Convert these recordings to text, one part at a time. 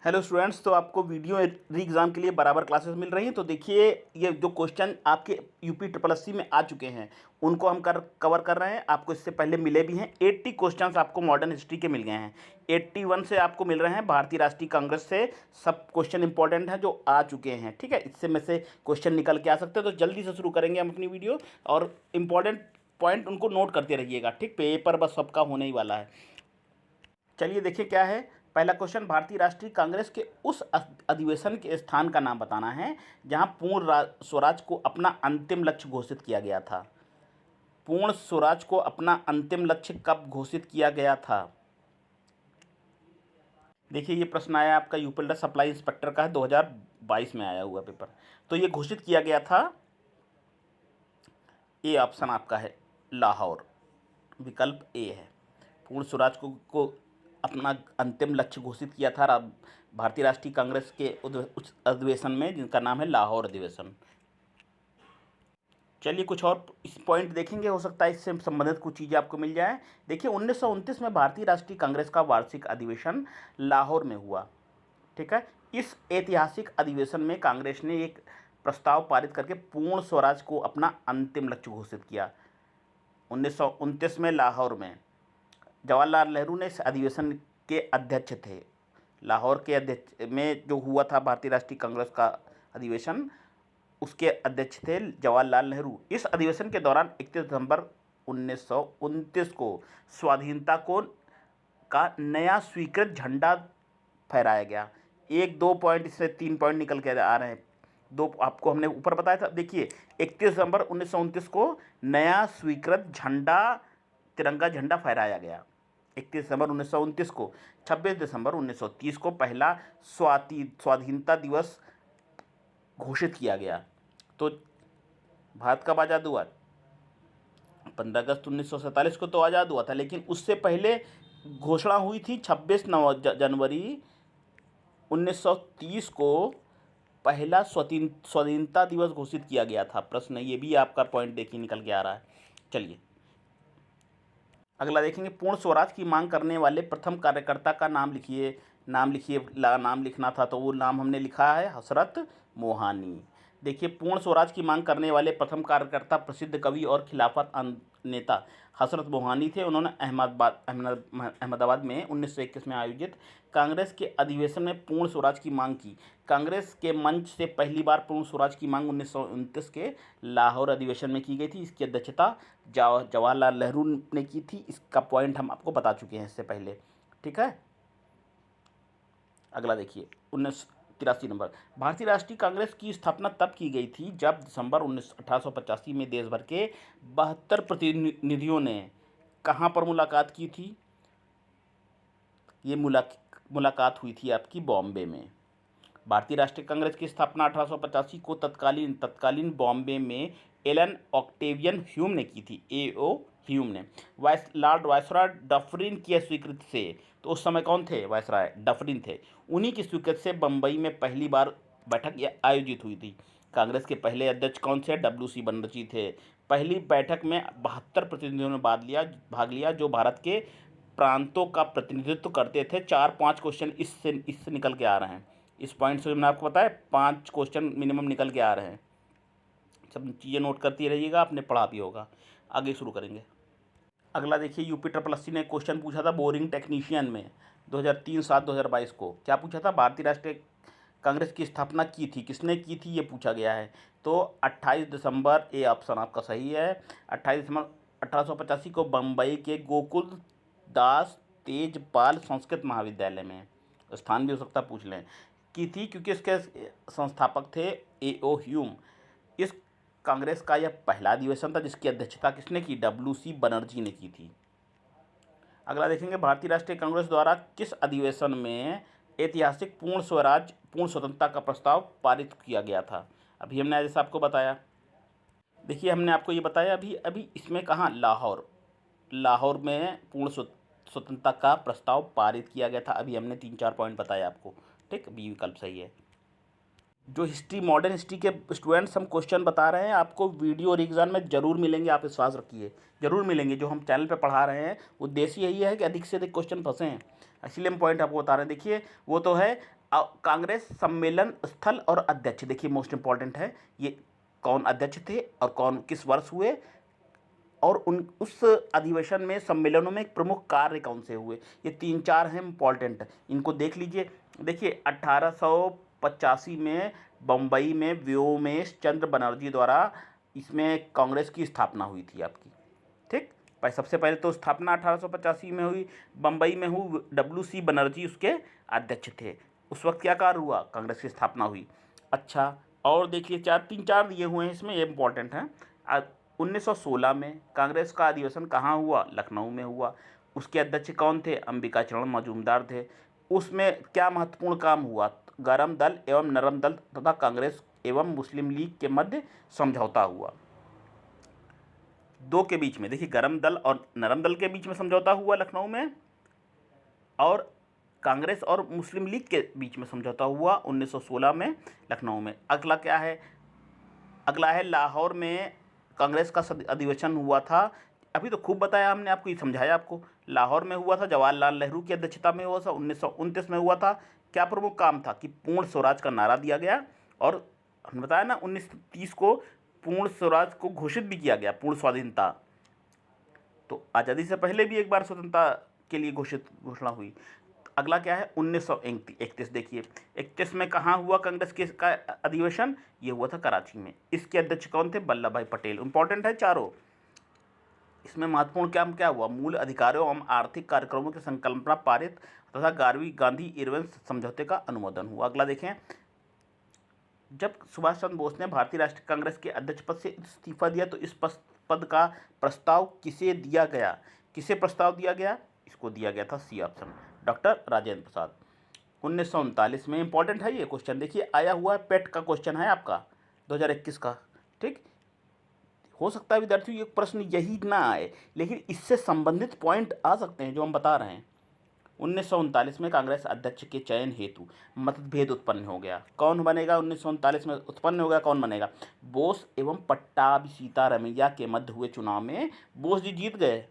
Hello students, तो आपको video री एग्ज़ाम के लिए बराबर क्लासेस मिल रही हैं। तो देखिए, ये जो क्वेश्चन आपके यूपी ट्रिपल एस सी में आ चुके हैं उनको हम कवर कर रहे हैं। आपको इससे पहले मिले भी हैं। 80 क्वेश्चंस आपको मॉडर्न हिस्ट्री के मिल गए हैं। 81 से आपको मिल रहे हैं भारतीय राष्ट्रीय कांग्रेस से। सब क्वेश्चन इंपॉर्टेंट हैं जो आ चुके हैं, ठीक है। इससे में से क्वेश्चन निकल के आ सकते हैं। तो जल्दी से शुरू करेंगे हम अपनी वीडियो, और इम्पॉर्टेंट पॉइंट उनको नोट करते रहिएगा, ठीक। पेपर बस सबका होने ही वाला है। चलिए देखिए क्या है। पहला क्वेश्चन, भारतीय राष्ट्रीय कांग्रेस के उस अधिवेशन के स्थान का नाम बताना है जहां पूर्ण स्वराज को अपना अंतिम लक्ष्य घोषित किया गया था। पूर्ण स्वराज को अपना अंतिम लक्ष्य कब घोषित किया गया था? देखिए, ये प्रश्न आया आपका यूपीएससी सप्लाई इंस्पेक्टर का है, 2022 में आया हुआ पेपर। तो ये घोषित किया गया था, ए ऑप्शन आपका है लाहौर, विकल्प ए है। पूर्ण स्वराज को अपना अंतिम लक्ष्य घोषित किया था भारतीय राष्ट्रीय कांग्रेस के उस अधिवेशन में, जिनका नाम है लाहौर अधिवेशन। चलिए कुछ और इस पॉइंट देखेंगे, हो सकता है इससे संबंधित कुछ चीज़ें आपको मिल जाए। देखिए, 1929 में भारतीय राष्ट्रीय कांग्रेस का वार्षिक अधिवेशन लाहौर में हुआ, ठीक है। इस ऐतिहासिक अधिवेशन में कांग्रेस ने एक प्रस्ताव पारित करके पूर्ण स्वराज को अपना अंतिम लक्ष्य घोषित किया। 1929 में लाहौर में जवाहरलाल नेहरू ने इस अधिवेशन के अध्यक्ष थे। लाहौर के अध्यक्ष में जो हुआ था भारतीय राष्ट्रीय कांग्रेस का अधिवेशन, उसके अध्यक्ष थे जवाहरलाल नेहरू। इस अधिवेशन के दौरान 31 दिसंबर 1929 को स्वाधीनता को का नया स्वीकृत झंडा फहराया गया। एक दो पॉइंट इससे 3 पॉइंट निकल के आ रहे हैं। दो आपको हमने ऊपर बताया था। देखिए, 31 दिसंबर 1929 को नया स्वीकृत झंडा, तिरंगा झंडा फहराया गया। 31 दिसंबर 1929 को। 26 दिसंबर 1930 को पहला स्वाधीनता दिवस घोषित किया गया। तो भारत कब आज़ाद हुआ? 15 अगस्त 1947 को तो आज़ाद हुआ था, लेकिन उससे पहले घोषणा हुई थी 26 जनवरी 1930 को पहला स्वाधीनता दिवस घोषित किया गया था। प्रश्न ये भी आपका पॉइंट देखिए निकल के आ रहा है। चलिए अगला देखेंगे, पूर्ण स्वराज की मांग करने वाले प्रथम कार्यकर्ता का नाम लिखिए। नाम लिखना था, तो वो नाम हमने लिखा है हसरत मोहानी। देखिए, पूर्ण स्वराज की मांग करने वाले प्रथम कार्यकर्ता प्रसिद्ध कवि और खिलाफत नेता हसरत मोहानी थे। उन्होंने अहमदाबाद में 1921 में आयोजित कांग्रेस के अधिवेशन में पूर्ण स्वराज की मांग की। कांग्रेस के मंच से पहली बार पूर्ण स्वराज की मांग 1929 के लाहौर अधिवेशन में की गई थी। इसकी अध्यक्षता जवाहरलाल नेहरू ने की थी। इसका पॉइंट हम आपको बता चुके हैं इससे पहले, ठीक है। अगला देखिए, 1983 नंबर, भारतीय राष्ट्रीय कांग्रेस की स्थापना तब की गई थी जब दिसंबर 1885 में देश भर के 72 प्रतिनिधियों ने कहाँ पर मुलाकात की थी? ये मुलाकात हुई थी आपकी बॉम्बे में। भारतीय राष्ट्रीय कांग्रेस की स्थापना 1885 को तत्कालीन बॉम्बे में एलन ऑक्टेवियन ह्यूम ने की थी। A.O. ह्यूम ने। लॉर्ड वायसरॉय डफरिन की स्वीकृति से, तो उस समय कौन थे? वायसरॉय डफरिन थे। उन्हीं की स्वीकृति से बम्बई में पहली बार बैठक आयोजित हुई थी। कांग्रेस के पहले अध्यक्ष कौन से? W.C. बनर्जी थे। पहली बैठक में 72 प्रतिनिधियों ने भाग लिया जो भारत के प्रांतों का प्रतिनिधित्व करते थे। 4-5 क्वेश्चन इससे निकल के आ रहे हैं। इस पॉइंट से मैंने आपको बताया 5 क्वेश्चन मिनिमम निकल के आ रहे हैं। सब चीज़ें नोट करती रहिएगा, आपने पढ़ा भी होगा। आगे शुरू करेंगे। अगला देखिए, यूपी ट्रिपल एस सी ने क्वेश्चन पूछा था बोरिंग टेक्नीशियन में 2003-7-2022 को। क्या पूछा था? भारतीय राष्ट्रीय कांग्रेस की स्थापना की थी, किसने की थी, ये पूछा गया है। तो 28 दिसंबर, ए ऑप्शन आपका सही है। 28 दिसंबर 1885 को बम्बई के गोकुल दास तेजपाल संस्कृत महाविद्यालय में, स्थान भी हो सकता पूछ लें, की थी, क्योंकि इसके संस्थापक थे A.O. ह्यूम। इस कांग्रेस का यह पहला अधिवेशन था जिसकी अध्यक्षता किसने की? W.C. बनर्जी ने की थी। अगला देखेंगे, भारतीय राष्ट्रीय कांग्रेस द्वारा किस अधिवेशन में ऐतिहासिक पूर्ण स्वतंत्रता का प्रस्ताव पारित किया गया था? अभी हमने जैसा आपको बताया। देखिए, हमने आपको ये बताया अभी इसमें कहाँ? लाहौर में पूर्ण स्वतंत्रता का प्रस्ताव पारित किया गया था। अभी हमने 3-4 पॉइंट बताए आपको, ठीक। बी विकल्प सही है। जो मॉडर्न हिस्ट्री के स्टूडेंट्स हम क्वेश्चन बता रहे हैं, आपको वीडियो और एग्जाम में ज़रूर मिलेंगे, आप विश्वास रखिए, ज़रूर मिलेंगे। जो हम चैनल पे पढ़ा रहे हैं उद्देश्य यही है कि अधिक से अधिक क्वेश्चन फंसे हैं, इसीलिए हम पॉइंट आपको बता रहे हैं। देखिए, वो तो है कांग्रेस सम्मेलन स्थल और अध्यक्ष, देखिए मोस्ट इंपॉर्टेंट है ये, कौन अध्यक्ष थे और कौन किस वर्ष हुए, और उन उस अधिवेशन में सम्मेलनों में प्रमुख कार्य कौन से हुए, ये 3-4 हैं इम्पॉर्टेंट, इनको देख लीजिए। देखिए 1885 में बम्बई में व्योमेश चंद्र बनर्जी द्वारा इसमें कांग्रेस की स्थापना हुई थी आपकी, ठीक। सबसे पहले तो स्थापना 1885 में हुई, बम्बई में हुई, WC बनर्जी उसके अध्यक्ष थे। उस वक्त क्या कार्य हुआ, कांग्रेस की स्थापना हुई। अच्छा, और देखिए 3-4 दिए हुए हैं इसमें, ये इंपॉर्टेंट हैं। 1916 में कांग्रेस का अधिवेशन कहाँ हुआ, लखनऊ में हुआ। उसके अध्यक्ष कौन थे, अंबिका चरण मजूमदार थे। उसमें क्या महत्वपूर्ण काम हुआ, गरम दल एवं नरम दल तथा कांग्रेस एवं मुस्लिम लीग के मध्य समझौता हुआ, दो के बीच में। देखिए गरम दल और नरम दल के बीच में समझौता हुआ लखनऊ में, और कांग्रेस और मुस्लिम लीग के बीच में समझौता हुआ 1916 में लखनऊ में। अगला क्या है, अगला है लाहौर में कांग्रेस का अधिवेशन हुआ था। अभी तो खूब बताया हमने आपको, ये समझाया आपको। लाहौर में हुआ था, जवाहरलाल नेहरू की अध्यक्षता में हुआ था, 1929 में हुआ था। क्या प्रमुख काम था कि पूर्ण स्वराज का नारा दिया गया, और हमने बताया ना 1930 को पूर्ण स्वराज को घोषित भी किया गया, पूर्ण स्वाधीनता। तो आज़ादी से पहले भी एक बार स्वतंत्रता के लिए घोषणा हुई। अगला क्या है, 1931, देखिए 31 में कहाँ हुआ कांग्रेस के का अधिवेशन, ये हुआ था कराची में। इसके अध्यक्ष कौन थे, वल्लभ भाई पटेल। इंपॉर्टेंट है चारों। इसमें महत्वपूर्ण काम क्या हुआ, मूल अधिकारों एवं आर्थिक कार्यक्रमों की संकल्पना पारित तथा गांधी इरविन समझौते का अनुमोदन हुआ। अगला देखें, जब सुभाष चंद्र बोस ने भारतीय राष्ट्रीय कांग्रेस के अध्यक्ष पद से इस्तीफा दिया तो इस पद का प्रस्ताव किसे दिया गया, किसे प्रस्ताव दिया गया, इसको दिया गया था C option, doctor Rajendra Prasad. 1939 में, इंपॉर्टेंट है ये क्वेश्चन, देखिए आया हुआ है, पेट का क्वेश्चन है आपका 2021 का, ठीक। हो सकता है विद्यार्थियों ये प्रश्न यही ना आए, लेकिन इससे संबंधित पॉइंट आ सकते हैं जो हम बता रहे हैं। 1939 में कांग्रेस अध्यक्ष के चयन हेतु मतभेद उत्पन्न हो गया। कौन बनेगा, 1939 में उत्पन्न हो गया, कौन बनेगा, बोस एवं पट्टाभी सीतारमैया के मध्य हुए चुनाव में बोस जी जीत गए।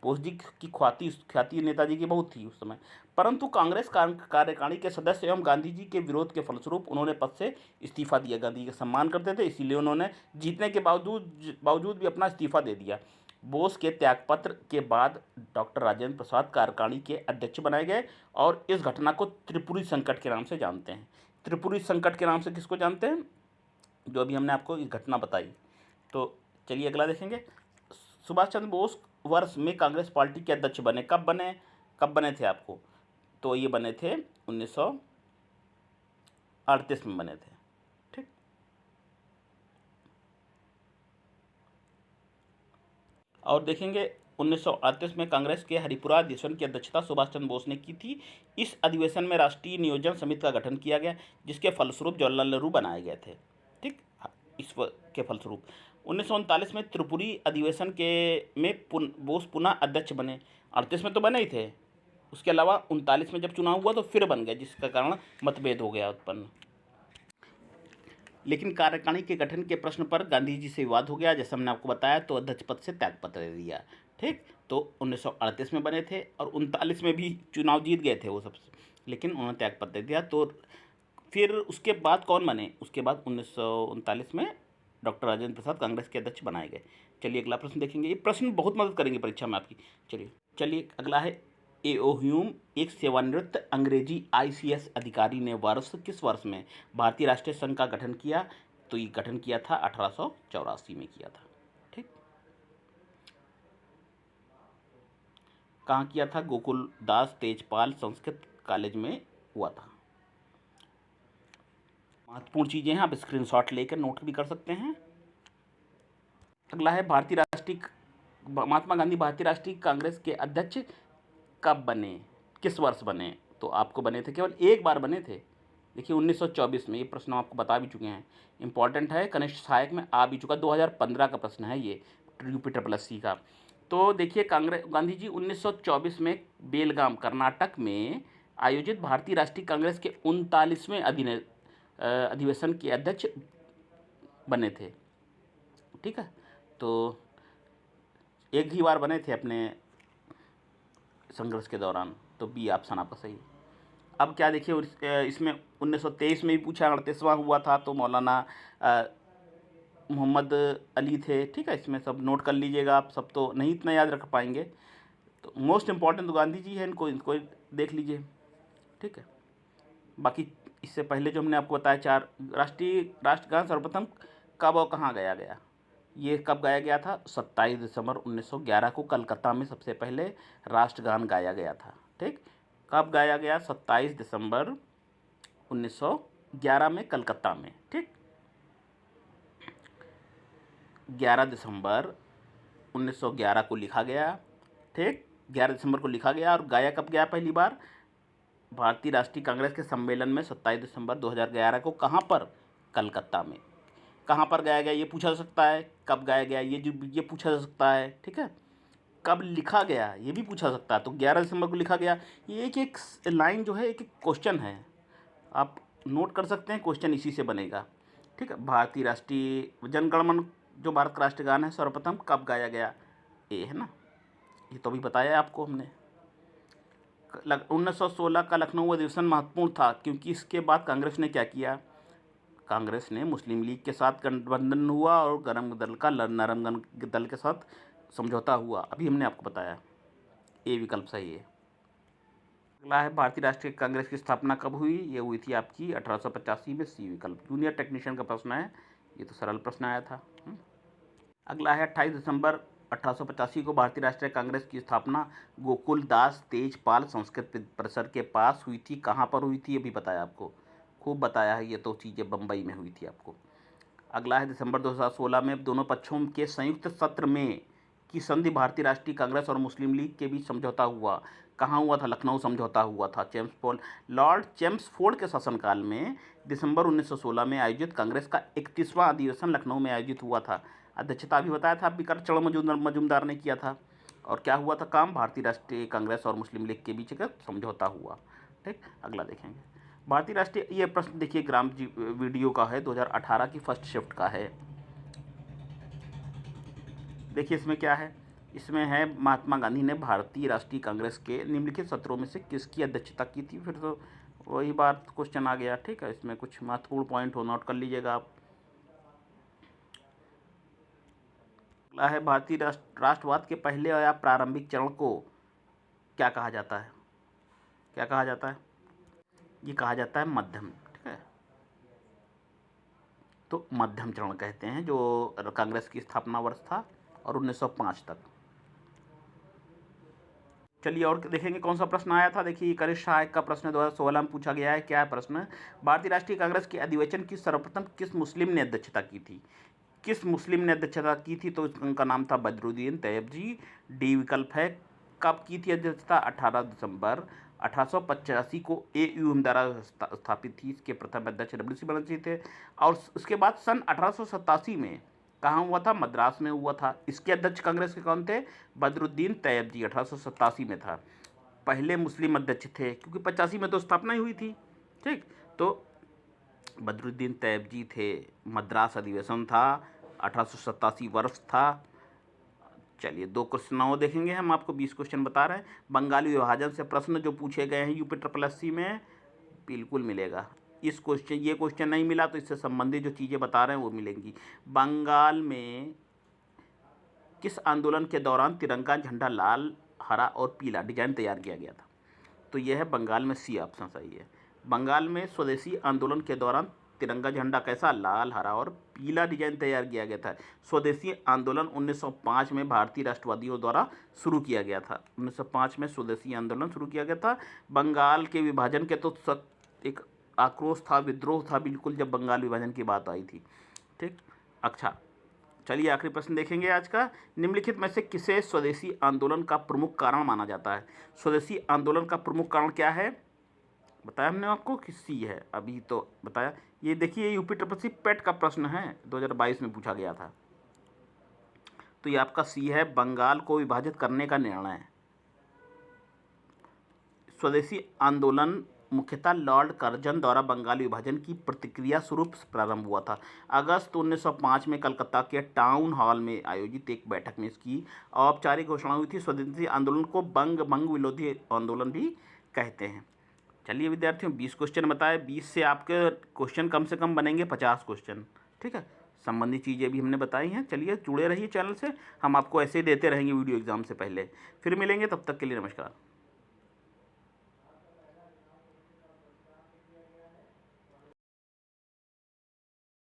बोस जी की ख्याति नेताजी की बहुत थी उस समय, परंतु कांग्रेस कार्यकारिणी के सदस्य एवं गांधी जी के विरोध के फलस्वरूप उन्होंने पद से इस्तीफा दिया। गांधी जी का सम्मान करते थे, इसीलिए उन्होंने जीतने के बावजूद भी अपना इस्तीफा दे दिया। बोस के त्यागपत्र के बाद डॉक्टर राजेंद्र प्रसाद कार्यकारिणी के अध्यक्ष बनाए गए, और इस घटना को त्रिपुरी संकट के नाम से जानते हैं। त्रिपुरी संकट के नाम से किसको जानते हैं, जो अभी हमने आपको इस घटना बताई। तो चलिए अगला देखेंगे, सुभाष चंद्र बोस वर्ष में कांग्रेस पार्टी के अध्यक्ष बने, कब बने थे आपको, तो ये बने थे 1938 में बने थे, ठीक। और देखेंगे 1938 में कांग्रेस के हरिपुरा अधिवेशन की अध्यक्षता सुभाष चंद्र बोस ने की थी। इस अधिवेशन में राष्ट्रीय नियोजन समिति का गठन किया गया, जिसके फलस्वरूप जवाहरलाल नेहरू बनाए गए थे, ठीक। के फलस्वरूप 1939 में त्रिपुरी अधिवेशन के में बोस पुनः अध्यक्ष बने। 38 में तो बने ही थे, उसके अलावा 39 में जब चुनाव हुआ तो फिर बन गए, जिसका कारण मतभेद हो गया उत्पन्न। लेकिन कार्यकारिणी के गठन के प्रश्न पर गांधी जी से विवाद हो गया, जैसे हमने आपको बताया, तो अध्यक्ष पद से त्यागपत्र दे दिया, ठीक। तो 1938 में बने थे और 39 में भी चुनाव जीत गए थे वो सब, लेकिन उन्होंने त्यागपत्र दे दिया। तो फिर उसके बाद कौन बने, उसके बाद 1939 में डॉक्टर राजेंद्र प्रसाद कांग्रेस के अध्यक्ष बनाए गए। चलिए अगला प्रश्न देखेंगे, ये प्रश्न बहुत मदद करेंगे परीक्षा में आपकी। चलिए अगला है, एओ ह्यूम एक सेवानिवृत्त अंग्रेजी ICS अधिकारी ने किस वर्ष में भारतीय राष्ट्रीय संघ का गठन किया, तो ये गठन किया था 1884 में किया था, ठीक। कहाँ किया था, गोकुल दास तेजपाल संस्कृत कॉलेज में हुआ था। महत्वपूर्ण चीज़ें हैं, आप स्क्रीनशॉट लेकर नोट भी कर सकते हैं। अगला है, महात्मा गांधी भारतीय राष्ट्रीय कांग्रेस के अध्यक्ष कब बने, किस वर्ष बने, तो आपको बने थे, केवल एक बार बने थे। देखिए 1924 में, ये प्रश्न आपको बता भी चुके हैं, इंपॉर्टेंट है, कनिष्ठ सहायक में आ भी चुका, 2015 का प्रश्न है ये, UPSSC का। तो देखिए गांधी जी 1924 में बेलगाम कर्नाटक में आयोजित भारतीय राष्ट्रीय कांग्रेस के 39वें अधिवेशन के अध्यक्ष बने थे, ठीक है। तो एक ही बार बने थे अपने संघर्ष के दौरान, तो बी ऑप्शन आपका सही। अब क्या देखिए इसमें 1923 में भी पूछा, 38वां हुआ था तो मौलाना मोहम्मद अली थे। ठीक है, इसमें सब नोट कर लीजिएगा आप, सब तो नहीं इतना याद रख पाएंगे, तो मोस्ट इम्पॉर्टेंट तो गांधी जी हैं, इनको देख लीजिए। ठीक है, बाकी इससे पहले जो हमने आपको बताया चार राष्ट्रगान सर्वप्रथम कब और कहाँ गाया गया, ये कब गाया गया था? 27 दिसंबर 1911 को कलकत्ता में सबसे पहले राष्ट्रगान गाया गया था। ठीक, कब गाया गया? 27 दिसंबर 1911 में कलकत्ता में। ठीक, 11 दिसंबर 1911 को लिखा गया। ठीक, 11 दिसंबर को लिखा गया और गाया कब गया पहली बार? भारतीय राष्ट्रीय कांग्रेस के सम्मेलन में 27 दिसंबर 2011 को। कहाँ पर? कलकत्ता में। कहाँ पर गाया गया ये पूछा जा सकता है, कब गाया गया ये पूछा जा सकता है। ठीक है, कब लिखा गया ये भी पूछा सकता है। तो 11 दिसंबर को लिखा गया। ये एक एक लाइन जो है एक एक क्वेश्चन है, आप नोट कर सकते हैं, क्वेश्चन इसी से बनेगा। ठीक है, भारतीय राष्ट्रीय जनगणमन जो भारत का राष्ट्रगान है सर्वप्रथम कब गाया गया, ये है ना, ये तो अभी बताया आपको हमने। 1916 का लखनऊ अधिवेशन महत्वपूर्ण था क्योंकि इसके बाद कांग्रेस ने क्या किया? कांग्रेस ने मुस्लिम लीग के साथ गठबंधन हुआ और नरम दल के साथ समझौता हुआ। अभी हमने आपको बताया, ए विकल्प सही है। अगला है भारतीय राष्ट्रीय कांग्रेस की स्थापना कब हुई? ये हुई थी आपकी 1885 में, सी विकल्प। जूनियर टेक्नीशियन का प्रश्न है, ये तो सरल प्रश्न आया था। अगला है 28 दिसंबर 1885 को भारतीय राष्ट्रीय कांग्रेस की स्थापना गोकुल दास तेजपाल संस्कृत परिसर के पास हुई थी। कहाँ पर हुई थी? अभी बताया आपको, खूब बताया है, ये तो चीज़ें बम्बई में हुई थी आपको। अगला है दिसंबर 2016 में दोनों पक्षों के संयुक्त सत्र में की संधि भारतीय राष्ट्रीय कांग्रेस और मुस्लिम लीग के बीच समझौता हुआ। कहाँ हुआ था? लखनऊ समझौता हुआ था। लॉर्ड चेम्सफोर्ड के शासनकाल में दिसंबर 1916 में आयोजित कांग्रेस का 31वां अधिवेशन लखनऊ में आयोजित हुआ था। अध्यक्षता भी बताया था बिकर चरण मजूमदार ने किया था। और क्या हुआ था काम? भारतीय राष्ट्रीय कांग्रेस और मुस्लिम लीग के बीच का समझौता हुआ। ठीक, अगला देखेंगे भारतीय राष्ट्रीय, ये प्रश्न देखिए ग्राम जी वीडियो का है, 2018 की फर्स्ट शिफ्ट का है। देखिए इसमें क्या है, इसमें है महात्मा गांधी ने भारतीय राष्ट्रीय कांग्रेस के निम्नलिखित सत्रों में से किसकी अध्यक्षता की थी? फिर तो वही बात क्वेश्चन आ गया। ठीक है, इसमें कुछ महत्वपूर्ण पॉइंट हो, नोट कर लीजिएगा आप। अगला है भारतीय राष्ट्रवाद के पहले या प्रारंभिक चरण को क्या कहा जाता है? क्या कहा जाता है? ये कहा जाता है मध्यम। ठीक है, तो मध्यम चरण कहते हैं, जो कांग्रेस की स्थापना वर्ष था और 1905 तक। चलिए और देखेंगे कौन सा प्रश्न आया था। देखिए कनिष्ठ सहायक का प्रश्न 2016 में पूछा गया है। क्या है प्रश्न? भारतीय राष्ट्रीय कांग्रेस के अधिवेशन की सर्वप्रथम किस मुस्लिम ने अध्यक्षता की थी? किस मुस्लिम ने अध्यक्षता की थी? तो उनका नाम था बदरुद्दीन तैयब जी। डी विकल्प है। कब की थी अध्यक्षता? 18 दिसंबर 1885 को AUM द्वारा स्थापित थी। इसके प्रथम अध्यक्ष WC बनर्जी थे। और उसके बाद सन 1887 में कहाँ हुआ था? मद्रास में हुआ था। इसके अध्यक्ष कांग्रेस के कौन थे? बदरुद्दीन तैयब जी। 1887 में था, पहले मुस्लिम अध्यक्ष थे, क्योंकि 85 में तो स्थापना ही हुई थी। ठीक, तो बदरुद्दीन तैयब जी थे। मद्रास अधिवेशन था, 1887 वर्ष था। चलिए 2 क्वेश्चन और देखेंगे हम, आपको 20 क्वेश्चन बता रहे हैं। बंगाली विभाजन से प्रश्न जो पूछे गए हैं UPSSC में, बिल्कुल मिलेगा। ये क्वेश्चन नहीं मिला तो इससे संबंधित जो चीज़ें बता रहे हैं वो मिलेंगी। बंगाल में किस आंदोलन के दौरान तिरंगा झंडा लाल, हरा और पीला डिजाइन तैयार किया गया था? तो यह है बंगाल में, सी ऑप्शन सही है। बंगाल में स्वदेशी आंदोलन के दौरान तिरंगा झंडा कैसा? लाल, हरा और पीला डिजाइन तैयार किया गया था। स्वदेशी आंदोलन 1905 में भारतीय राष्ट्रवादियों द्वारा शुरू किया गया था। 1905 में स्वदेशी आंदोलन शुरू किया गया था। बंगाल के विभाजन के तो एक आक्रोश था, विद्रोह था बिल्कुल, जब बंगाल विभाजन की बात आई थी। ठीक, अच्छा चलिए आखिरी प्रश्न देखेंगे आज का। निम्नलिखित में से किसे स्वदेशी आंदोलन का प्रमुख कारण माना जाता है? स्वदेशी आंदोलन का प्रमुख कारण क्या है? बताया हमने आपको कि सी है, अभी तो बताया। ये देखिए UPSSC पेट का प्रश्न है, 2022 में पूछा गया था। तो ये आपका सी है, बंगाल को विभाजित करने का निर्णय। स्वदेशी आंदोलन मुख्यतः लॉर्ड कर्जन द्वारा बंगाल विभाजन की प्रतिक्रिया स्वरूप प्रारंभ हुआ था। अगस्त 1905 में कलकत्ता के टाउन हॉल में आयोजित एक बैठक में इसकी औपचारिक घोषणा हुई थी। स्वदेशी आंदोलन को बंग विरोधी आंदोलन भी कहते हैं। चलिए विद्यार्थियों, 20 क्वेश्चन बताए, 20 से आपके क्वेश्चन कम से कम बनेंगे 50 क्वेश्चन। ठीक है, संबंधित चीज़ें भी हमने बताई हैं। चलिए जुड़े रहिए चैनल से, हम आपको ऐसे ही देते रहेंगे वीडियो एग्जाम से पहले। फिर मिलेंगे, तब तक के लिए नमस्कार।